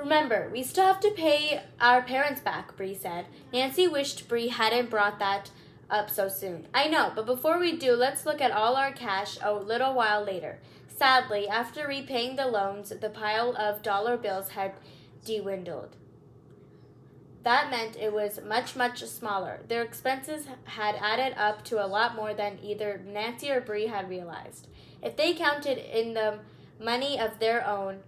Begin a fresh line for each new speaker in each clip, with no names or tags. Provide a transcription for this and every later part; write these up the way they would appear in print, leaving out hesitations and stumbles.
Remember, we still have to pay our parents back, Bree said. Nancy wished Bree hadn't brought that up so soon. I know, but before we do, let's look at all our cash a little while later. Sadly, after repaying the loans, the pile of dollar bills had dwindled. That meant it was much, much smaller. Their expenses had added up to a lot more than either Nancy or Bree had realized. If they counted in the money of their own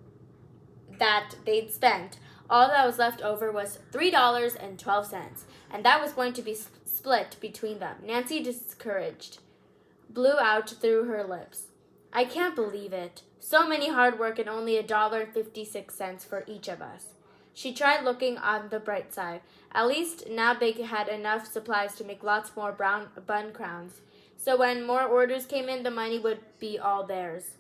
that they'd spent, all that was left over was $3.12, and that was going to be split between them. Nancy, discouraged, blew out through her lips. I can't believe it. So many hard work and only $1.56 for each of us. She tried looking on the bright side. At least now they had enough supplies to make lots more brown bun crowns. So when more orders came in, the money would be all theirs.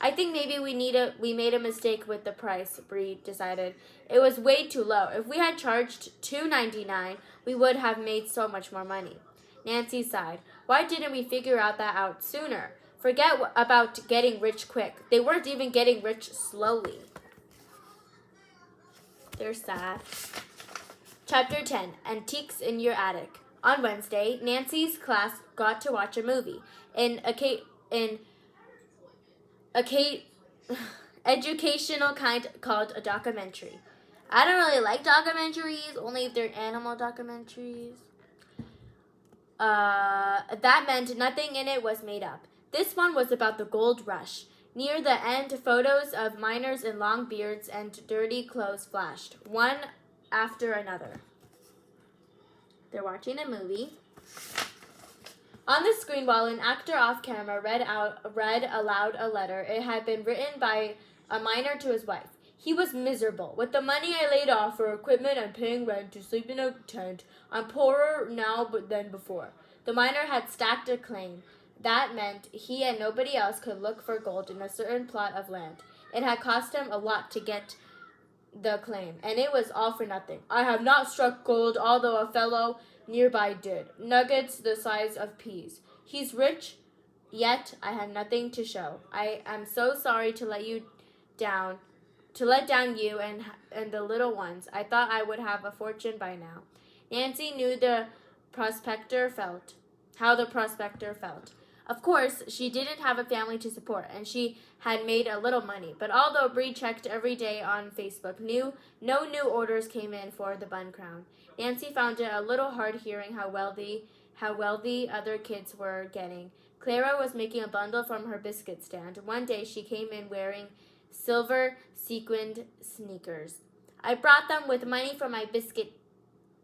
I think maybe we made a mistake with the price, Bree decided. It was way too low. If we had charged $2.99, we would have made so much more money. Nancy sighed. Why didn't we figure that out sooner? Forget about getting rich quick. They weren't even getting rich slowly. They're sad. Chapter 10, Antiques in Your Attic. On Wednesday, Nancy's class got to watch a movie. Educational kind called a documentary. I don't really like documentaries, only if they're animal documentaries. That meant nothing in it was made up. This one was about the gold rush. Near the end, photos of miners in long beards and dirty clothes flashed, one after another. They're watching a movie. On the screen, while an actor off camera read aloud a letter, it had been written by a miner to his wife. He was miserable. With the money I laid off for equipment and paying rent to sleep in a tent, I'm poorer now than before. The miner had stacked a claim. That meant he and nobody else could look for gold in a certain plot of land. It had cost him a lot to get the claim, and it was all for nothing. I have not struck gold, although a fellow nearby did. Nuggets the size of peas. He's rich, yet I have nothing to show. I am so sorry to let down you and the little ones. I thought I would have a fortune by now. Nancy knew how the prospector felt. Of course, she didn't have a family to support, and she had made a little money. But although Bree checked every day on Facebook, no new orders came in for the bun crown. Nancy found it a little hard hearing how wealthy other kids were getting. Clara was making a bundle from her biscuit stand. One day she came in wearing silver sequined sneakers. I brought them with money from my biscuit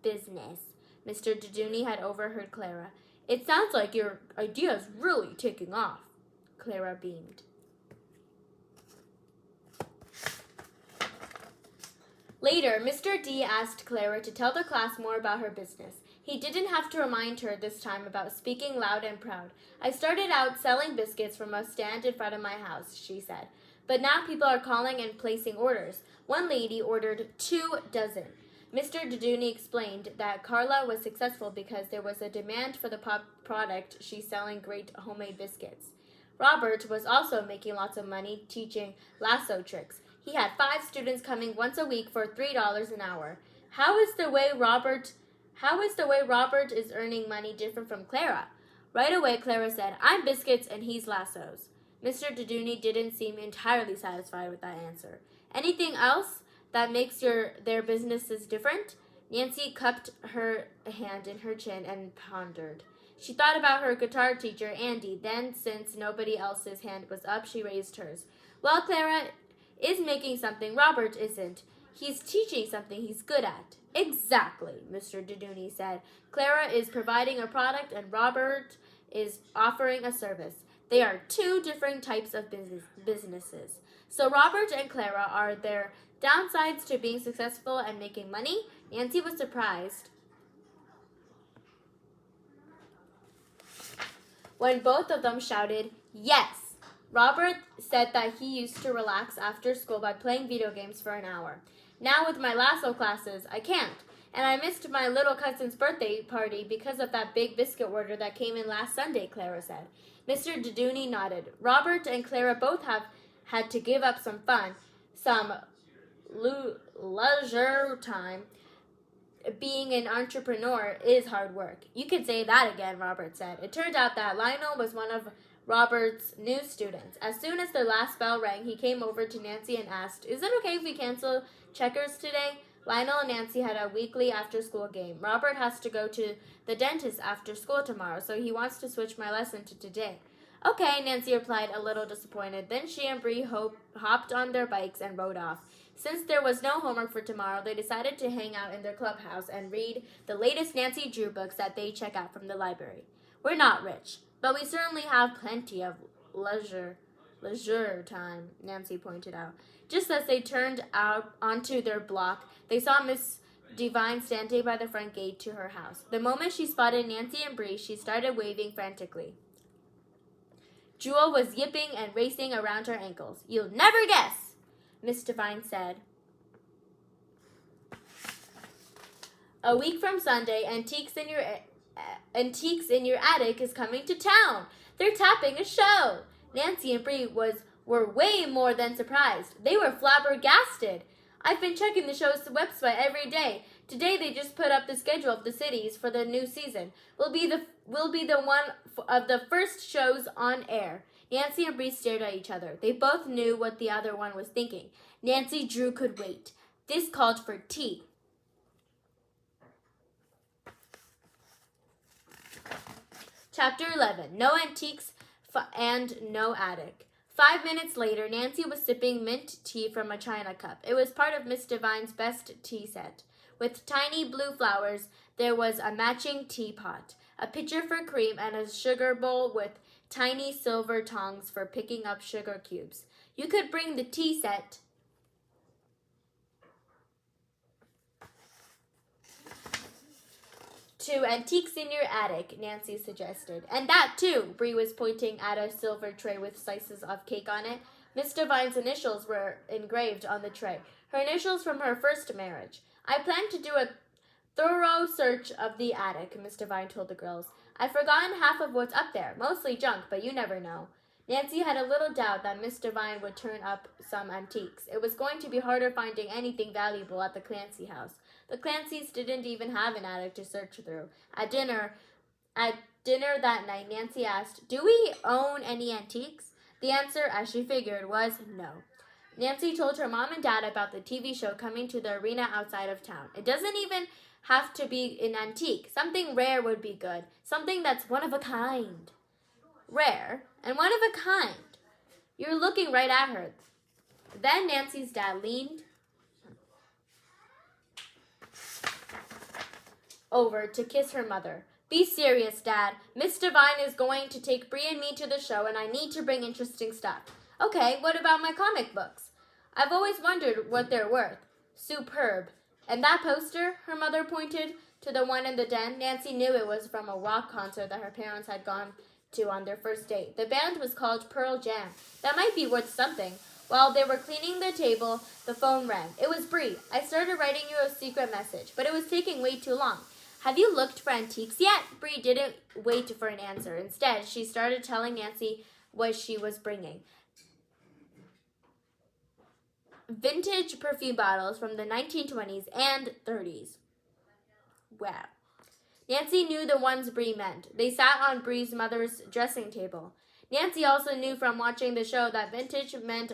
business. Mr. Deduni had overheard Clara. It sounds like your idea is really taking off. Clara beamed. Later, Mr. D asked Clara to tell the class more about her business. He didn't have to remind her this time about speaking loud and proud. I started out selling biscuits from a stand in front of my house, she said. But now people are calling and placing orders. One lady ordered 2 dozen. Mr. Deduni explained that Carla was successful because there was a demand for the product she's selling great homemade biscuits. Robert was also making lots of money teaching lasso tricks. He had 5 students coming once a week for $3 an hour. How is the way Robert is earning money different from Clara? Right away, Clara said, I'm biscuits and he's lassos. Mr. Deduni didn't seem entirely satisfied with that answer. Anything else that makes their businesses different? Nancy cupped her hand in her chin and pondered. She thought about her guitar teacher, Andy. Then, since nobody else's hand was up, she raised hers. Well, Clara is making something Robert isn't. He's teaching something he's good at. Exactly, Mr. Deduni said. Clara is providing a product and Robert is offering a service. They are 2 different types of businesses. So Robert and Clara are their downsides to being successful and making money? Nancy was surprised when both of them shouted, yes! Robert said that he used to relax after school by playing video games for an hour. Now with my lasso classes, I can't. And I missed my little cousin's birthday party because of that big biscuit order that came in last Sunday, Clara said. Mr. Deduni nodded. Robert and Clara both have had to give up some fun, some leisure time, being an entrepreneur is hard work. You could say that again, Robert said. It turned out that Lionel was one of Robert's new students. As soon as the last bell rang, he came over to Nancy and asked, "Is it okay if we cancel checkers today?" Lionel and Nancy had a weekly after-school game. Robert has to go to the dentist after school tomorrow, so he wants to switch my lesson to today. Okay, Nancy replied, a little disappointed. Then she and Bree hopped on their bikes and rode off. Since there was no homework for tomorrow, they decided to hang out in their clubhouse and read the latest Nancy Drew books that they check out from the library. We're not rich, but we certainly have plenty of leisure time, Nancy pointed out. Just as they turned out onto their block, they saw Miss Devine standing by the front gate to her house. The moment she spotted Nancy and Bree, she started waving frantically. Jewel was yipping and racing around her ankles. "You'll never guess," Miss Devine said. "A week from Sunday, Antiques in Your Attic is coming to town. They're tapping a show." Nancy and Bree were way more than surprised. They were flabbergasted. "I've been checking the show's website every day. Today they just put up the schedule of the cities for the new season. We'll be the one of the first shows on air." Nancy and Bree stared at each other. They both knew what the other one was thinking. Nancy Drew could wait. This called for tea. Chapter 11. No Antiques and No Attic. 5 minutes later, Nancy was sipping mint tea from a china cup. It was part of Miss Devine's best tea set. With tiny blue flowers, there was a matching teapot, a pitcher for cream, and a sugar bowl with tiny silver tongs for picking up sugar cubes. You could bring the tea set to Antiques in Your Attic, Nancy suggested. "And that too," Bree was pointing at a silver tray with slices of cake on it. Miss Devine's initials were engraved on the tray, her initials from her first marriage. "I plan to do a thorough search of the attic," Miss Devine told the girls. "I've forgotten half of what's up there, mostly junk, but you never know." Nancy had a little doubt that Miss Devine would turn up some antiques. It was going to be harder finding anything valuable at the Clancy house. The Clancys didn't even have an attic to search through. At dinner that night, Nancy asked, "Do we own any antiques?" The answer, as she figured, was no. Nancy told her mom and dad about the TV show coming to the arena outside of town. It doesn't even have to be an antique. Something rare would be good. Something that's one of a kind. Rare and one of a kind. You're looking right at her. Then Nancy's dad leaned over to kiss her mother. "Be serious, Dad. Miss Devine is going to take Bree and me to the show, and I need to bring interesting stuff." "Okay, what about my comic books?" "I've always wondered what they're worth." "Superb. And that poster?" Her mother pointed to the one in the den. Nancy knew it was from a rock concert that her parents had gone to on their first date. The band was called Pearl Jam. That might be worth something. While they were cleaning the table, the phone rang. It was Bree. "I started writing you a secret message, but it was taking way too long. Have you looked for antiques yet?" Bree didn't wait for an answer. Instead, she started telling Nancy what she was bringing. Vintage perfume bottles from the 1920s and 30s. Wow. Nancy knew the ones Bree meant. They sat on Bree's mother's dressing table. Nancy also knew from watching the show that vintage meant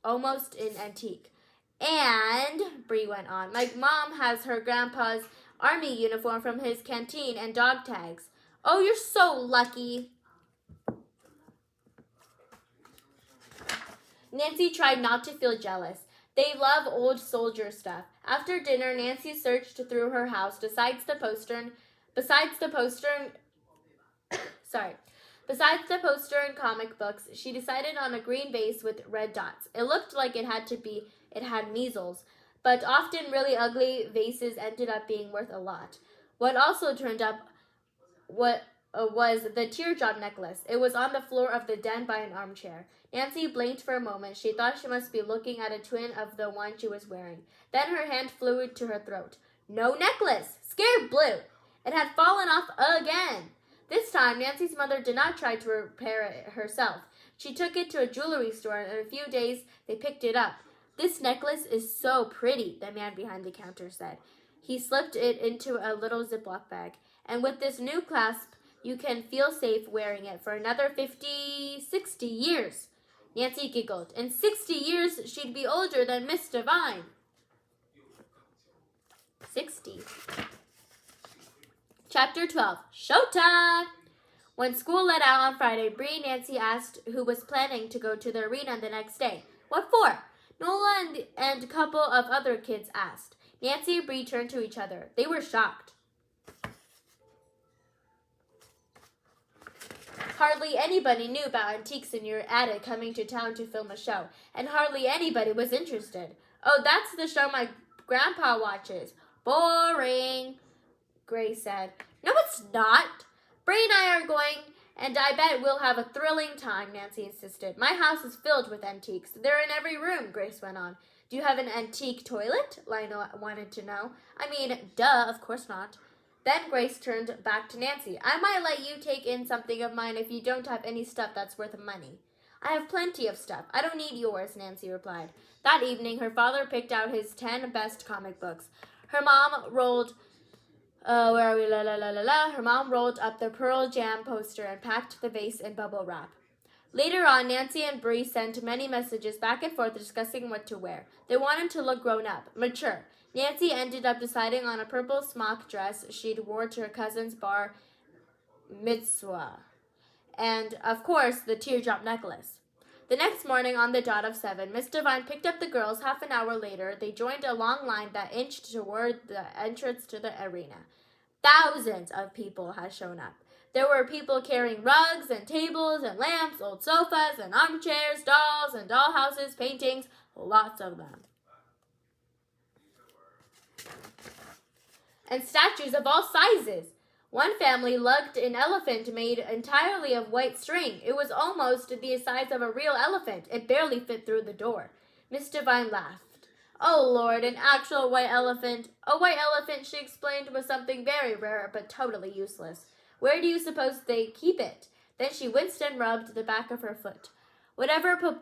almost an antique. "And," Bree went on, "my mom has her grandpa's army uniform from his canteen and dog tags." "Oh, you're so lucky." Nancy tried not to feel jealous. They love old soldier stuff. After dinner, Nancy searched through her house. Besides the poster and comic books, she decided on a green vase with red dots. It looked like it had measles, but often really ugly vases ended up being worth a lot. What also turned up was the teardrop necklace. It was on the floor of the den by an armchair. Nancy blinked for a moment. She thought she must be looking at a twin of the one she was wearing. Then her hand flew to her throat. No necklace! Scared blue! It had fallen off again. This time, Nancy's mother did not try to repair it herself. She took it to a jewelry store, and in a few days, they picked it up. "This necklace is so pretty," the man behind the counter said. He slipped it into a little Ziploc bag. "And with this new clasp, you can feel safe wearing it for another 60 years." Nancy giggled. In 60 years, she'd be older than Miss Devine. 60. Chapter 12. Showtime! When school let out on Friday, Bree and Nancy asked who was planning to go to the arena the next day. "What for?" Nola and a couple of other kids asked. Nancy and Bree turned to each other. They were shocked. Hardly anybody knew about antiques in your attic coming to town to film a show, and hardly anybody was interested. "Oh, that's the show my grandpa watches." "Boring," Grace said. "No, it's not. Bree and I are going, and I bet we'll have a thrilling time," Nancy insisted. "My house is filled with antiques. They're in every room," Grace went on. "Do you have an antique toilet?" Lionel wanted to know. "I mean, duh, of course not." Then Grace turned back to Nancy. "I might let you take in something of mine if you don't have any stuff that's worth money." "I have plenty of stuff. I don't need yours," Nancy replied. That evening, her father picked out his 10 best comic books. Her mom rolled Her mom rolled up the Pearl Jam poster and packed the vase in bubble wrap. Later on, Nancy and Bree sent many messages back and forth discussing what to wear. They wanted to look grown up, mature. Nancy ended up deciding on a purple smock dress she'd wore to her cousin's bar mitzvah. And, of course, the teardrop necklace. The next morning, on the dot of 7, Miss Devine picked up the girls. Half an hour later, they joined a long line that inched toward the entrance to the arena. Thousands of people had shown up. There were people carrying rugs and tables and lamps, old sofas and armchairs, dolls and dollhouses, paintings, lots of them. And statues of all sizes. One family lugged an elephant made entirely of white string. It was almost the size of a real elephant. It barely fit through the door. Miss Devine laughed. "Oh, Lord, an actual white elephant." "A white elephant," she explained, "was something very rare but totally useless. Where do you suppose they keep it?" Then she winced and rubbed the back of her foot. "Whatever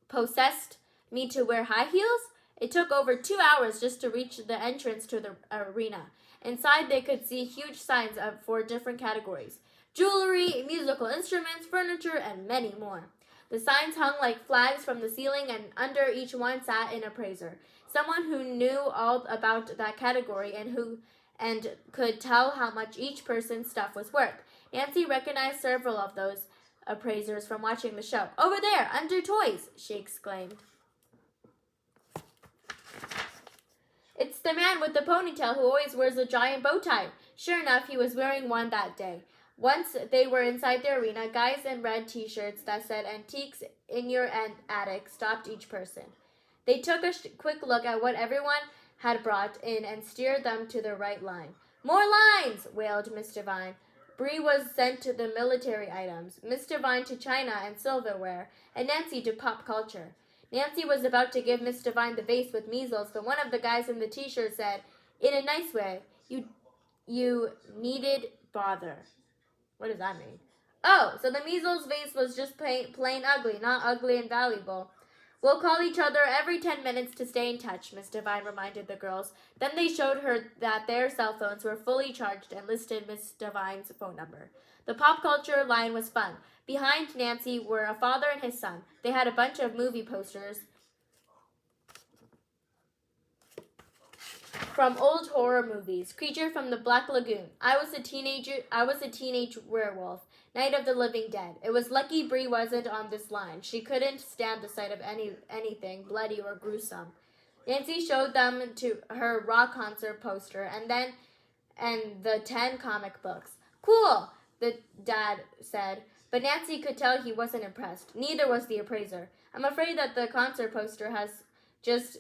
possessed me to wear high heels? It took over 2 hours just to reach the entrance to the arena. Inside, they could see huge signs for different categories: jewelry, musical instruments, furniture, and many more. The signs hung like flags from the ceiling, and under each one sat an appraiser, someone who knew all about that category and could tell how much each person's stuff was worth. Nancy recognized several of those appraisers from watching the show. "Over there, under toys," she exclaimed. "It's the man with the ponytail who always wears a giant bow tie." Sure enough, he was wearing one that day. Once they were inside the arena, guys in red t-shirts that said "Antiques in Your Attic" stopped each person. They took a quick look at what everyone had brought in and steered them to the right line. "More lines!" wailed Miss Devine. Bree was sent to the military items, Miss Devine to China and silverware, and Nancy to pop culture. Nancy was about to give Miss Devine the vase with measles, but one of the guys in the t-shirt said, in a nice way, You needed bother." What does that mean? "Oh, so the measles vase was just plain ugly, not ugly and valuable." "We'll call each other every 10 minutes to stay in touch," Miss Devine reminded the girls. Then they showed her that their cell phones were fully charged and listed Miss Devine's phone number. The pop culture line was fun. Behind Nancy were a father and his son. They had a bunch of movie posters from old horror movies. "Creature from the Black Lagoon," I was a teenage werewolf," "Night of the Living Dead." It was lucky Bree wasn't on this line. She couldn't stand the sight of anything bloody or gruesome. Nancy showed them to her rock concert poster and the 10 comic books. "Cool," the dad said, but Nancy could tell he wasn't impressed. Neither was the appraiser. "I'm afraid that the concert poster has just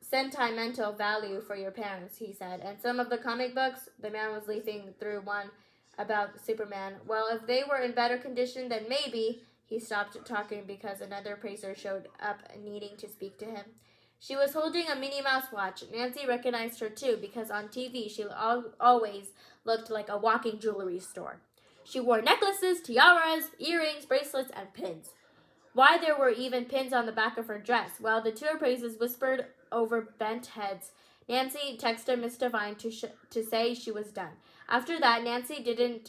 sentimental value for your parents," he said. "And some of the comic books," the man was leafing through one about Superman, "well, if they were in better condition, then maybe." He stopped talking because another appraiser showed up needing to speak to him. She was holding a Minnie Mouse watch. Nancy recognized her too because on TV she always looked like a walking jewelry store. She wore necklaces, tiaras, earrings, bracelets, and pins. why there were even pins on the back of her dress, while the two appraisers whispered over bent heads. Nancy texted Miss Devine to say she was done. After that, Nancy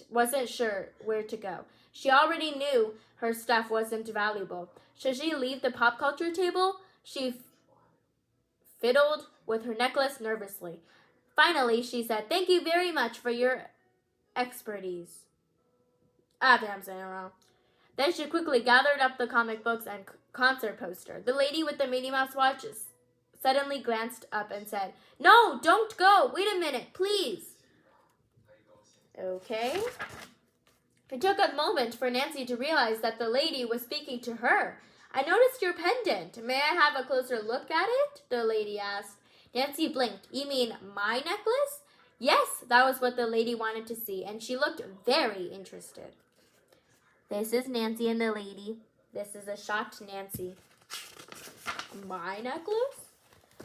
wasn't sure where to go. She already knew her stuff wasn't valuable. Should she leave the pop culture table? She fiddled with her necklace nervously. Finally, she said, "Thank you very much for your expertise." I'm saying it wrong. Then she quickly gathered up the comic books and concert poster. The lady with the Minnie Mouse watch suddenly glanced up and said, "No, don't go. Wait a minute, please." Okay. It took a moment for Nancy to realize that the lady was speaking to her. "I noticed your pendant. May I have a closer look at it?" the lady asked. Nancy blinked. "You mean my necklace?" Yes, that was what the lady wanted to see, and she looked very interested. This is Nancy and the lady. This is a shocked Nancy. My necklace?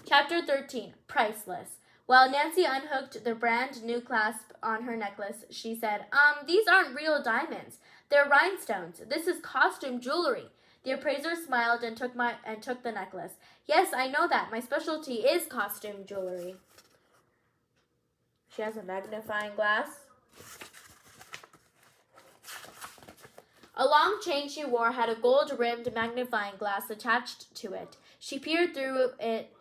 Chapter 13, Priceless. While Nancy unhooked the brand new clasp on her necklace, she said, "These aren't real diamonds. They're rhinestones. This is costume jewelry." The appraiser smiled and took the necklace. "Yes, I know that. My specialty is costume jewelry." She has a magnifying glass. A long chain she wore had a gold-rimmed magnifying glass attached to it. She peered through it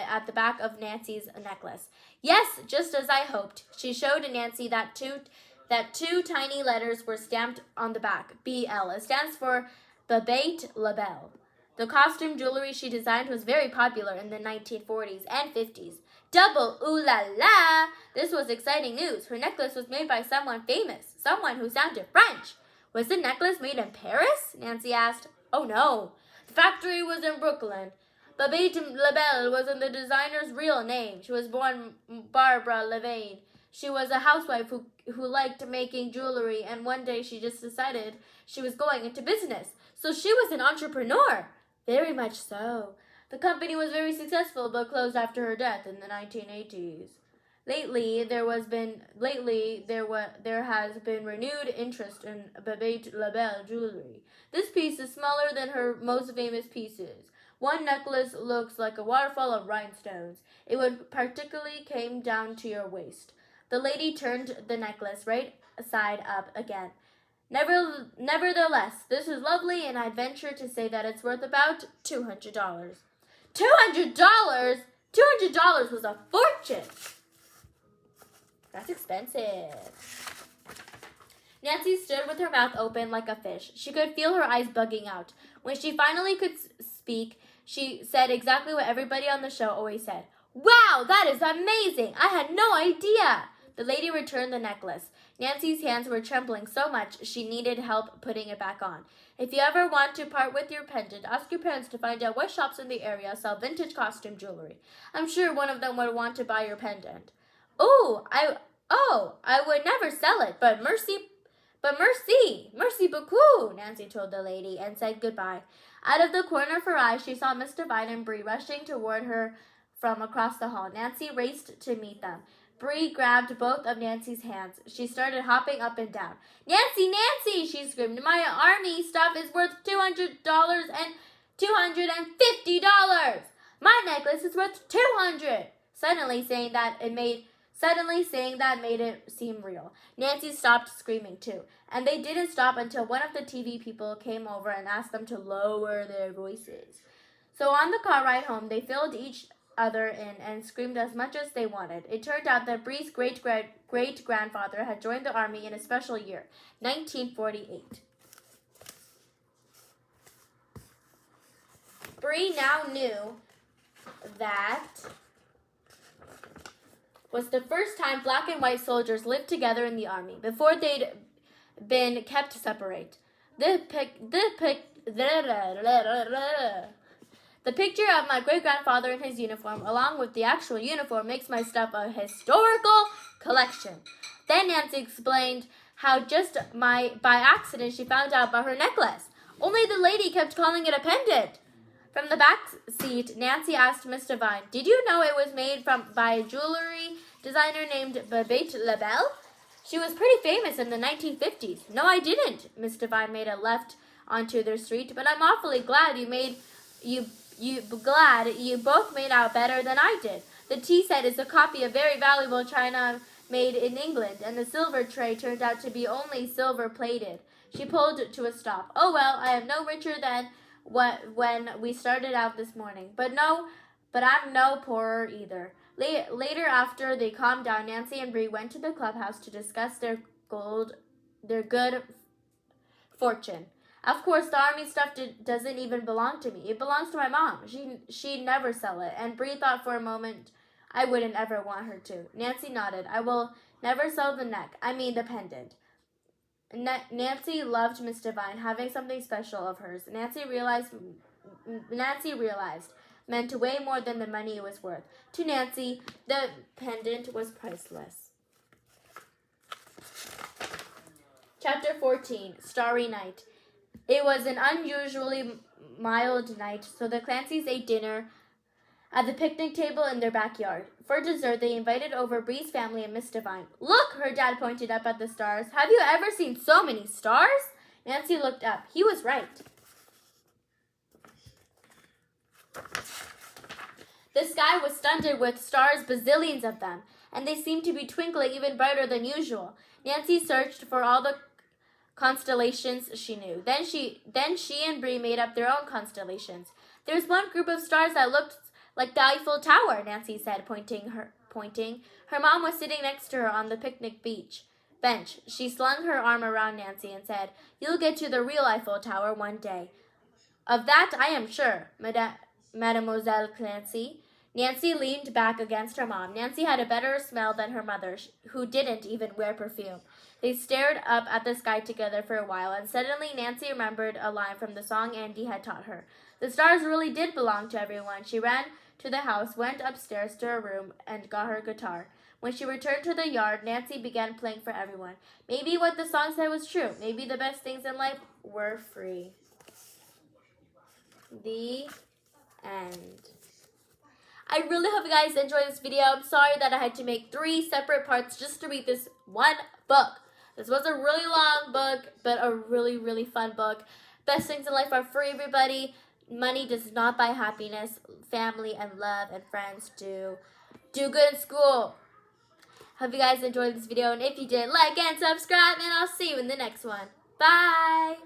at the back of Nancy's necklace. "Yes, just as I hoped." She showed Nancy that two tiny letters were stamped on the back. BL. It stands for Babette Labelle. The costume jewelry she designed was very popular in the 1940s and 50s. Double ooh la la! This was exciting news. Her necklace was made by someone famous, someone who sounded French. Was the necklace made in Paris? Nancy asked. Oh no. The factory was in Brooklyn. Babette Labelle wasn't the designer's real name. She was born Barbara Levain. She was a housewife who liked making jewelry, and one day she just decided she was going into business. So she was an entrepreneur. Very much so. The company was very successful, but closed after her death in the 1980s. Lately, there has been renewed interest in Babette Labelle jewelry. This piece is smaller than her most famous pieces. One necklace looks like a waterfall of rhinestones. It would particularly came down to your waist. The lady turned the necklace right side up again. Nevertheless, this is lovely, and I'd venture to say that it's worth about $200. $200? $200 was a fortune. That's expensive. Nancy stood with her mouth open like a fish. She could feel her eyes bugging out. When she finally could speak, she said exactly what everybody on the show always said. "Wow, that is amazing! I had no idea!" The lady returned the necklace. Nancy's hands were trembling so much she needed help putting it back on. If you ever want to part with your pendant, ask your parents to find out what shops in the area sell vintage costume jewelry. I'm sure one of them would want to buy your pendant. I would never sell it, but merci beaucoup, Nancy told the lady and said goodbye. Out of the corner of her eye, she saw Miss Devine and Bree rushing toward her from across the hall. Nancy raced to meet them. Bree grabbed both of Nancy's hands. She started hopping up and down. "Nancy, Nancy!" she screamed. "My army stuff is worth $200 and $250. My necklace is worth $200. Suddenly saying that made it seem real. Nancy stopped screaming too, and they didn't stop until one of the TV people came over and asked them to lower their voices. So on the car ride home, they filled each other in and screamed as much as they wanted. It turned out that Bree's great-grandfather had joined the army in a special year, 1948. Bree now knew that was the first time black and white soldiers lived together in the army. Before they'd been kept separate. The picture of my great-grandfather in his uniform, along with the actual uniform, makes my stuff a historical collection. Then Nancy explained how just by accident she found out about her necklace. Only the lady kept calling it a pendant. From the back seat, Nancy asked Miss Devine, "Did you know it was made by a jewelry designer named Babette Labelle? She was pretty famous in the 1950s. "No, I didn't." Miss Devine made a left onto their street, but I'm awfully glad you both made out better than I did. The tea set is a copy of very valuable china made in England, and the silver tray turned out to be only silver plated. She pulled to a stop. Oh well, I am no richer than when we started out this morning, but I'm no poorer either. Later, after they calmed down, Nancy and Bree went to the clubhouse to discuss their good fortune. Of course, the army stuff doesn't even belong to me. It belongs to my mom. She'd never sell it. And Bree thought for a moment, I wouldn't ever want her to. Nancy nodded. I will never sell the the pendant. Nancy loved Miss Devine, having something special of hers. Nancy realized meant way more than the money it was worth. To Nancy, the pendant was priceless. Chapter 14, Starry Night. It was an unusually mild night, so the Clancys ate dinner at the picnic table in their backyard. For dessert, they invited over Bree's family and Miss Devine. Look, her dad pointed up at the stars. Have you ever seen so many stars? Nancy looked up. He was right. The sky was studded with stars, bazillions of them, and they seemed to be twinkling even brighter than usual. Nancy searched for all the constellations she knew. Then she and Bree made up their own constellations. There's one group of stars that looked like the Eiffel Tower, Nancy said, pointing. Her mom was sitting next to her on the picnic bench. She slung her arm around Nancy and said, You'll get to the real Eiffel Tower one day. Of that I am sure, Mademoiselle Clancy. Nancy leaned back against her mom. Nancy had a better smell than her mother, who didn't even wear perfume. They stared up at the sky together for a while, and suddenly Nancy remembered a line from the song Andy had taught her. The stars really did belong to everyone. She ran to the house, went upstairs to her room, and got her guitar. When she returned to the yard, Nancy began playing for everyone. Maybe what the song said was true. Maybe the best things in life were free. The end. I really hope you guys enjoyed this video. I'm sorry that I had to make 3 separate parts just to read this one book. This was a really long book, but a really, really fun book. Best things in life are free, everybody. Money does not buy happiness. Family and love and friends do. Do good in school. Hope you guys enjoyed this video. And if you did, like and subscribe. And I'll see you in the next one. Bye.